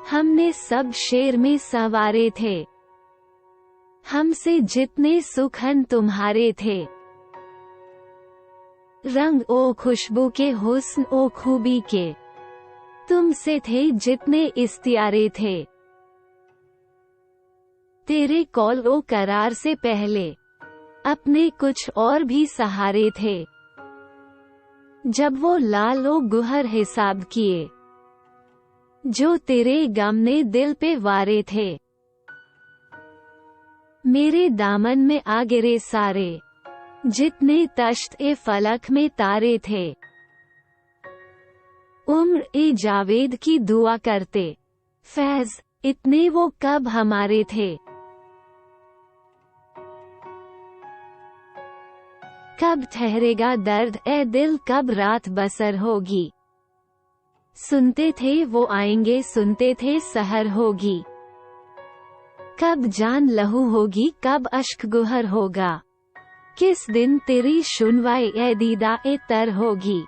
हमने सब शेर में सवारे थे, हमसे जितने सुखन तुम्हारे थे। रंग ओ खुशबू के, हुस्न ओ खूबी के, तुमसे थे जितने इस्तियारे थे। तेरे कौल ओ करार से पहले अपने कुछ और भी सहारे थे। जब वो लाल ओ गुहर हिसाब किए, जो तेरे गम ने दिल पे वारे थे। मेरे दामन में आ गिरे सारे, जितने तश्त ए फलक में तारे थे। उम्र ए जावेद की दुआ करते, फैज इतने वो कब हमारे थे। कब ठहरेगा दर्द ए दिल, कब रात बसर होगी। सुनते थे वो आएंगे, सुनते थे सहर होगी। कब जान लहू होगी, कब अश्क गुहर होगा। किस दिन तेरी सुनवाई ए दीदा ए तर होगी।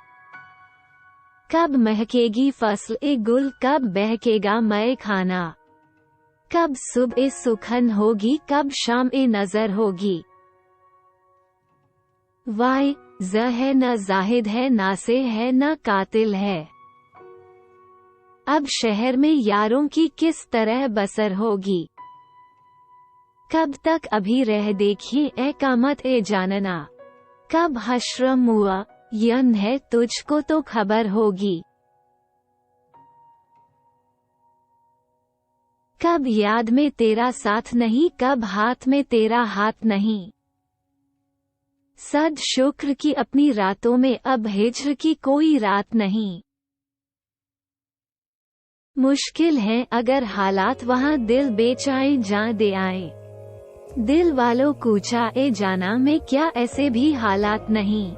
कब महकेगी फसल ए गुल, कब बहकेगा मैं खाना। कब सुबह ए सुखन होगी, कब शाम ए नजर होगी। वाय ज़ है न जाहिद है, नासे है न कातिल है। अब शहर में यारों की किस तरह बसर होगी। कब तक अभी रह देखिए ए कामत ए जानना। कब हश्र मुआ यन है, तुझको तो खबर होगी। कब याद में तेरा साथ नहीं, कब हाथ में तेरा हाथ नहीं। सद शुक्र की अपनी रातों में अब हिज्र की कोई रात नहीं। मुश्किल है अगर हालात वहाँ दिल बेचाए जा दे आए। दिल वालों कूचा ए जाना में क्या ऐसे भी हालात नहीं।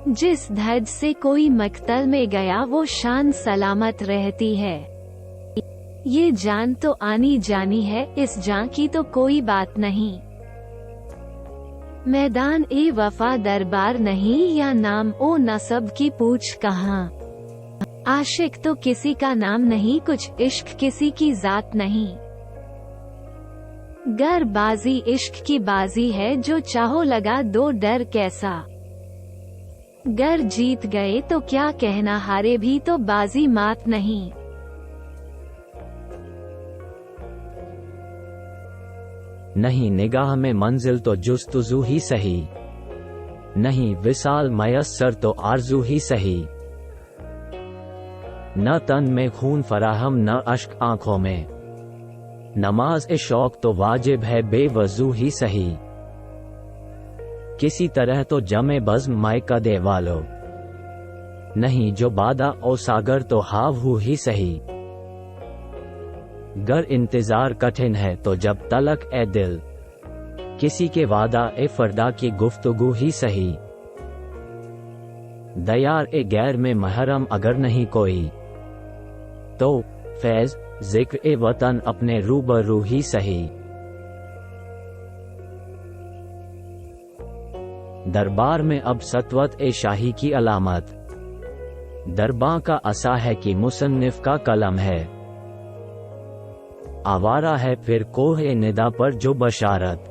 जिस धज से कोई मक्तल में गया वो शान सलामत रहती है। ये जान तो आनी जानी है, इस जान की तो कोई बात नहीं। मैदान ए वफा दरबार नहीं, या नाम ओ नसब की पूछ कहाँ। आशिक तो किसी का नाम नहीं, कुछ इश्क किसी की जात नहीं। गर बाजी इश्क की बाजी है, जो चाहो लगा दो डर कैसा। गर जीत गए तो क्या कहना, हारे भी तो बाजी मात नहीं। नहीं निगाह में मंजिल तो जुस्तुजू ही सही। नहीं विसाल मयस्सर तो आरजू ही सही। न तन में खून फराहम, न अश्क आंखों में। नमाज ए शौक तो वाजिब है, बेवजू ही सही। किसी तरह तो जमे बज़्म मायका दे वालो। नहीं जो बादा ओ सागर तो हावहू ही सही। गर इंतजार कठिन है तो जब तलक ए दिल। किसी के वादा ए फरदा की गुफ्तगू ही सही। दयार ए गैर में महरम अगर नहीं कोई, तो फैज जिक्र ए वतन अपने रूबरू ही सही। दरबार में अब सतवत ए शाही की अलामत। दरबार का असा है कि मुसन्निफ का कलम है। आवारा है फिर कोह ए निदा पर जो बशारत।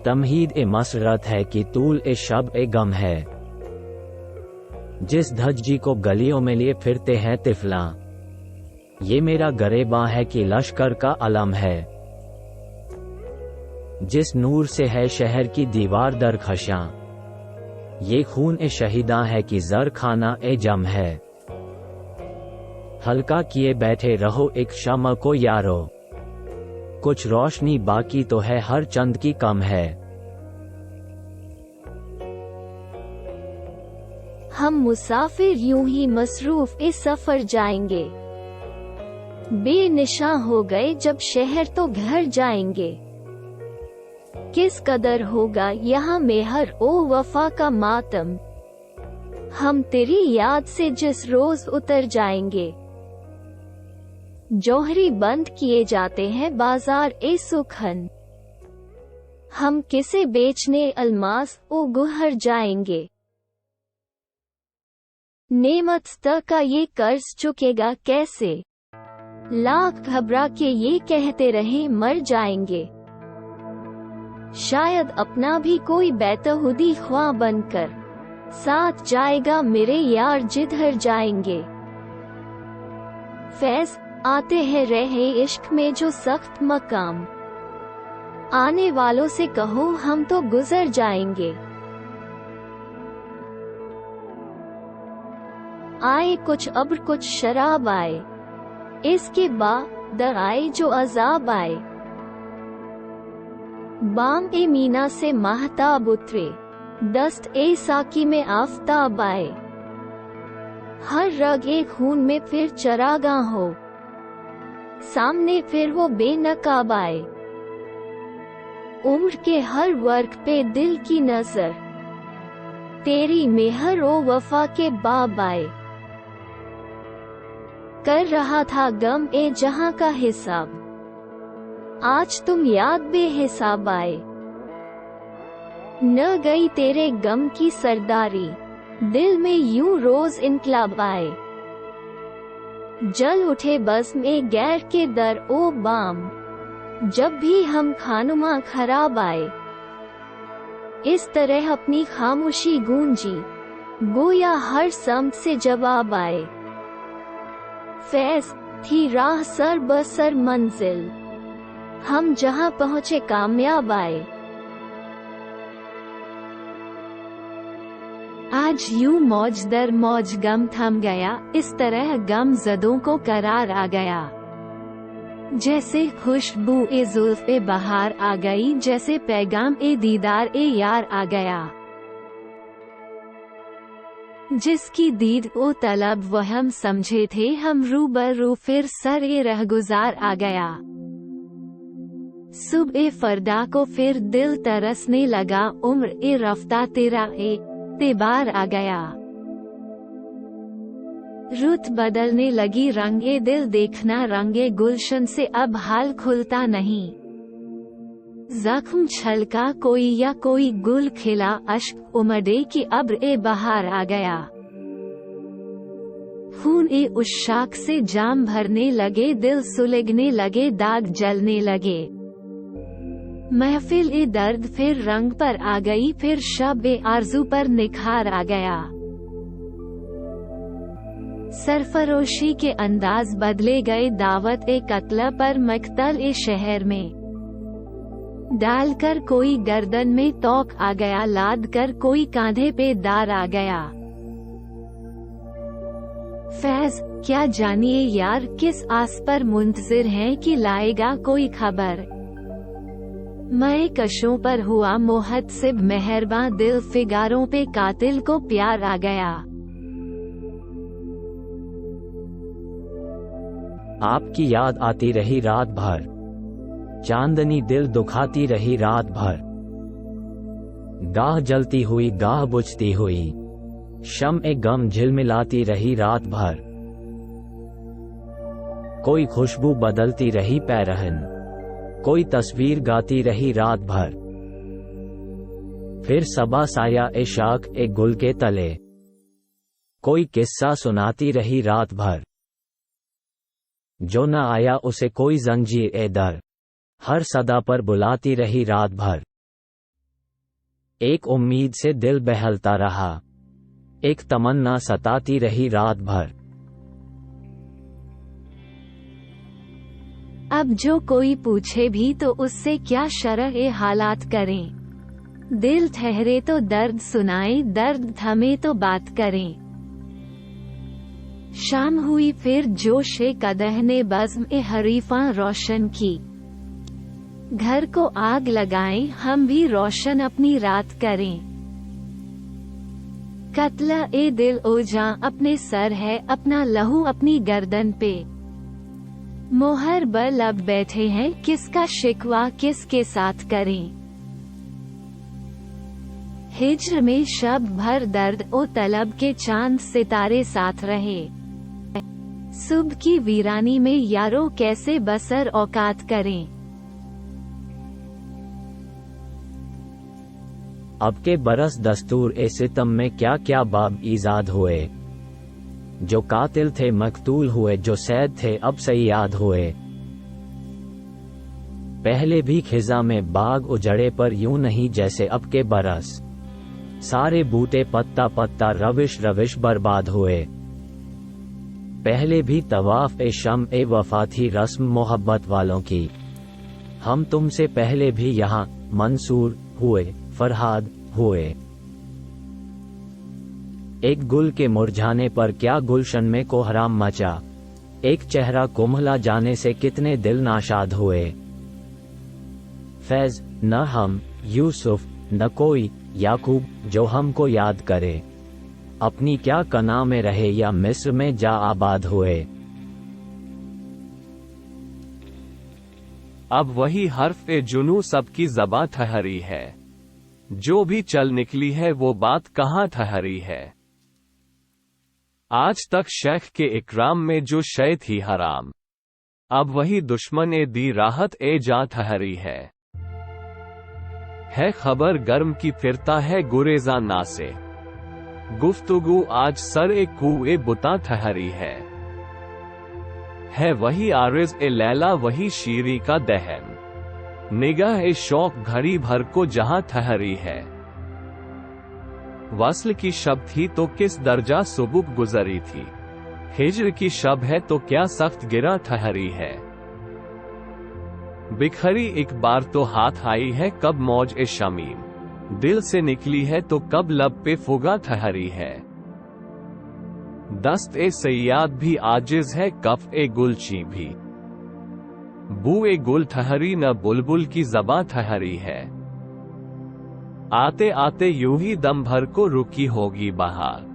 तमहीद ए मसरत है कि तूल ए शब ए गम है। जिस धज्जी को गलियों में लिए फिरते हैं तिफला, ये मेरा गरेबा है कि लश्कर का अलम है। जिस नूर से है शहर की दीवार दरखशां, ये खून ए शहीदा है कि जर खाना ए जम है। हल्का किए बैठे रहो एक शम्अ को यारो, कुछ रोशनी बाकी तो है हर चंद की कम है। हम मुसाफिर यूं ही मसरूफ ए सफर जाएंगे। बेनिशां हो गए जब शहर तो घर जाएंगे। किस कदर होगा यहाँ मेहर ओ वफा का मातम। हम तेरी याद से जिस रोज उतर जाएंगे। जौहरी बंद किए जाते हैं बाजार ए सुखन। हम किसे बेचने अलमास ओ गुहर जाएंगे। नेमत का ये कर्ज चुकेगा कैसे। लाख घबरा के ये कहते रहे मर जाएंगे, शायद अपना भी कोई बेतहुदी ख्वाह बनकर साथ जाएगा मेरे यार जिधर जाएंगे। फैज आते हैं रहे इश्क में जो सख्त मकाम, आने वालों से कहो हम तो गुजर जाएंगे। आए कुछ अब्र कुछ शराब आए, इसके बाद आए जो अजाब आए। बाम ए मीना से महताब उतरे, दस्त ए साकी में आफताब आए। हर रग एक खून में फिर चरागा हो, सामने फिर वो बेनकाब आए। उम्र के हर वर्ग पे दिल की नजर, तेरी मेहर ओ वफा के बाब आए। कर रहा था गम ए जहां का हिसाब, आज तुम याद बेहिसाब आए। न गई तेरे गम की सरदारी, दिल में यूं रोज इनकलाब आए। जल उठे बज़्म ए गैर के दर ओ बाम, जब भी हम खानुमा खराब आए। इस तरह अपनी खामोशी गूंजी, गोया हर समत से जवाब आए। फैज थी राह सर बसर मंजिल, हम जहां पहुंचे कामयाब आए। आज यूं मौज दर मौज गम थम गया, इस तरह गम ज़दों को करार आ गया। जैसे खुशबू ए जुल्फ ए बहार आ गई, जैसे पैगाम ए दीदार ए यार आ गया। जिसकी दीद ओ तलब वह हम समझे थे, हम रूबरू फिर सर ए रहगुजार आ गया। सुबह ए फरदा को फिर दिल तरसने लगा, उम्र ए रफ्ता तेरा ए तेबार आ गया। रुत बदलने लगी रंगे दिल देखना, रंगे गुलशन से अब हाल खुलता नहीं। जख्म छलका कोई या कोई गुल खिला, अश्क उमड़े कि अब्र ए बहार आ गया। खून ए उश्शाक से जाम भरने लगे, दिल सुलगने लगे, दाग जलने लगे। महफिल ए दर्द फिर रंग पर आ गई, फिर शब ए आरज़ू पर निखार आ गया। सरफरोशी के अंदाज बदले गए, दावत ए कत्ल पर मक्तल ए शहर में। डालकर कोई गर्दन में तोक आ गया, लाद कर कोई कांधे पे दार आ गया। फैज क्या जानिए यार किस आस पर मुंतजिर हैं कि लाएगा कोई खबर। मैं कशों पर हुआ मोहतसिब मेहरबां, दिल फिगारों पे कातिल को प्यार आ गया। आपकी याद आती रही रात भर, चांदनी दिल दुखाती रही रात भर। गाह जलती हुई गाह बुझती हुई, शम्ए गम झिलमिलाती रही रात भर। कोई खुशबू बदलती रही पैरहन, कोई तस्वीर गाती रही रात भर। फिर सबा साया ए शाख ए गुल के तले, कोई किस्सा सुनाती रही रात भर। जो न आया उसे कोई जंजीर ए दर, हर सदा पर बुलाती रही रात भर। एक उम्मीद से दिल बहलता रहा, एक तमन्ना सताती रही रात भर। अब जो कोई पूछे भी तो उससे क्या शरह ए हालात करें। दिल ठहरे तो दर्द सुनाएं, दर्द थमे तो बात करें। शाम हुई फिर जोश ए कदह ने बज़्म ए हरीफां रोशन की। घर को आग लगाएं, हम भी रोशन अपनी रात करें। कत्ला ए दिल ओजा अपने सर है, अपना लहू अपनी गर्दन पे। मोहर बल अब बैठे हैं, किसका शिकवा किसके साथ करें। हिज्र में शब भर दर्द ओ तलब के चांद सितारे साथ रहे। सुबह की वीरानी में यारों कैसे बसर औकात करें। अब के बरस दस्तूर ए सितम में क्या क्या बाब ईजाद हुए। जो कातिल थे मकतूल हुए, जो सैद थे अब सयाद हुए। पहले भी खिजा में बाग उजड़े पर यूं नहीं जैसे अब के बरस, सारे बूटे पत्ता पत्ता रविश रविश बर्बाद हुए। पहले भी तवाफ ए शम ए वफा थी रस्म मोहब्बत वालों की, हम तुमसे पहले भी यहाँ मंसूर हुए, फरहाद हुए। एक गुल के मुरझाने पर क्या गुलशन में कोहराम मचा, एक चेहरा कुम्हला जाने से कितने दिल नाशाद हुए। फैज न हम यूसुफ न कोई याकूब जो हमको याद करे, अपनी क्या कना में रहे या मिस्र में जा आबाद हुए। अब वही हर्फ ए जुनू सबकी ज़बां ठहरी है, जो भी चल निकली है वो बात कहाँ ठहरी है। आज तक शेख के इकराम में जो शय थी हराम, अब वही दुश्मन ए दी राहत ए जा ठहरी है। खबर गर्म की फिरता है गुरेजा ना से, गुफ्तगू आज सर ए कुए बुता ठहरी है वही आरिज ए लैला वही शीरी का दहन, निगाह ए शौक घड़ी भर को जहां ठहरी है। वस्ल की शब थी तो किस दर्जा सुबुक गुजरी थी, हिज्र की शब है तो क्या सख्त गिरा ठहरी है। बिखरी एक बार तो हाथ आई है कब मौज ए शमीम, दिल से निकली है तो कब लब पे फुगा ठहरी है। दस्त ए सयाद भी आजिज है कफ ए गुलची भी, बू ए गुल ठहरी न बुलबुल की ज़बां ठहरी है। आते आते यूं ही दम भर को रुकी होगी बहार,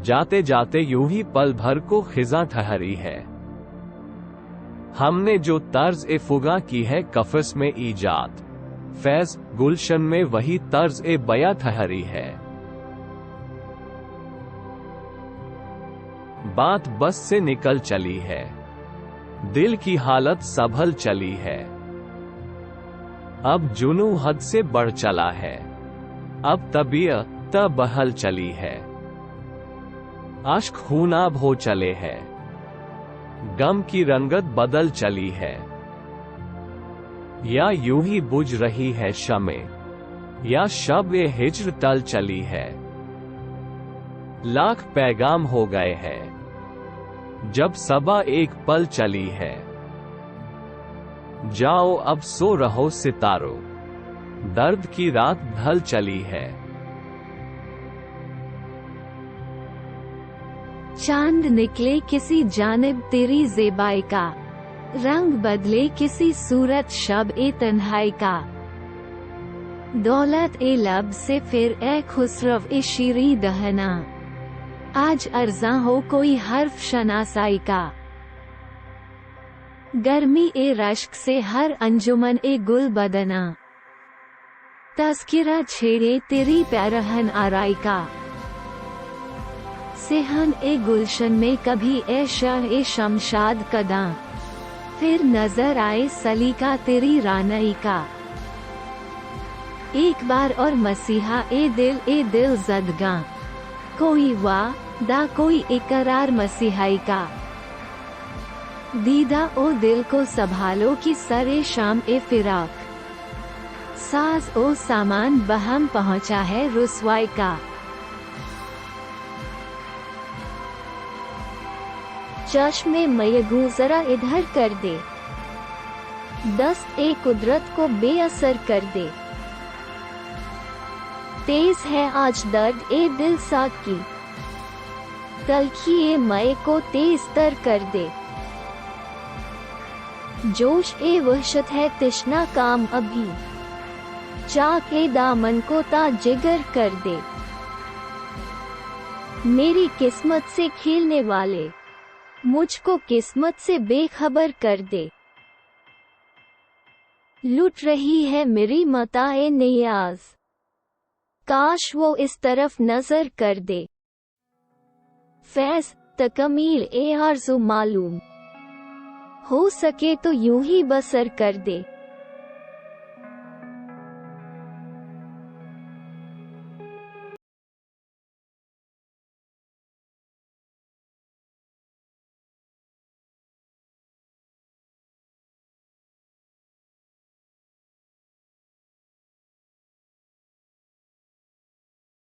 जाते जाते यूं ही पल भर को खिजा ठहरी है। हमने जो तर्ज ए फुगा की है कफस में ईजाद, फैज गुलशन में वही तर्ज ए बया ठहरी है। बात बस से निकल चली है, दिल की हालत संभल चली है। अब जुनू हद से बढ़ चला है, अब तबीयत बहल चली है। अश्क खूनाब हो चले हैं, गम की रंगत बदल चली है। या यूं ही बुझ रही है शमे, या शब ए हिज्र टल चली है। लाख पैगाम हो गए हैं, जब सबा एक पल चली है। जाओ अब सो रहो सितारों, दर्द की रात ढल चली है। चांद निकले किसी जानिब तेरी ज़ेबाई का, रंग बदले किसी सूरत शब ए तन्हाई का। दौलत ए लब से फिर ए खुसरव ए शीरी दहना, आज अर्जा हो कोई हर्फ शनासाई का। गर्मी ए रश्क से हर अंजुमन ए गुल बदना, तज़किरा छेड़े तेरी पैरहन आराई का। सेहन ए गुलशन में कभी ए शाह ए शमशाद कदा, फिर नजर आए सलीका तेरी रानई का। एक बार और मसीहा ए दिल जदगा, कोई वादा कोई इकरार मसीहाई का। दीदा ओ दिल को संभालो कि सरे शाम ए फिराक, साज ओ सामान बहम पहुंचा है रुसवाई का। चश्मे मयगू जरा इधर कर दे, दस्त ए कुदरत को बेअसर कर दे। तेज है आज दर्द ए दिल साकी, तलखी ए मय को तेज तर कर दे। जोश ए वहशत है तिश्ना काम अभी, चाक ए दामन को ता जिगर कर दे। मेरी किस्मत से खेलने वाले, मुझको किस्मत से बेखबर कर दे। लुट रही है मेरी मताए नियाज, काश वो इस तरफ नजर कर दे। फैज तकमील ए आरज़ू मालूम, हो सके तो यूं ही बसर कर दे।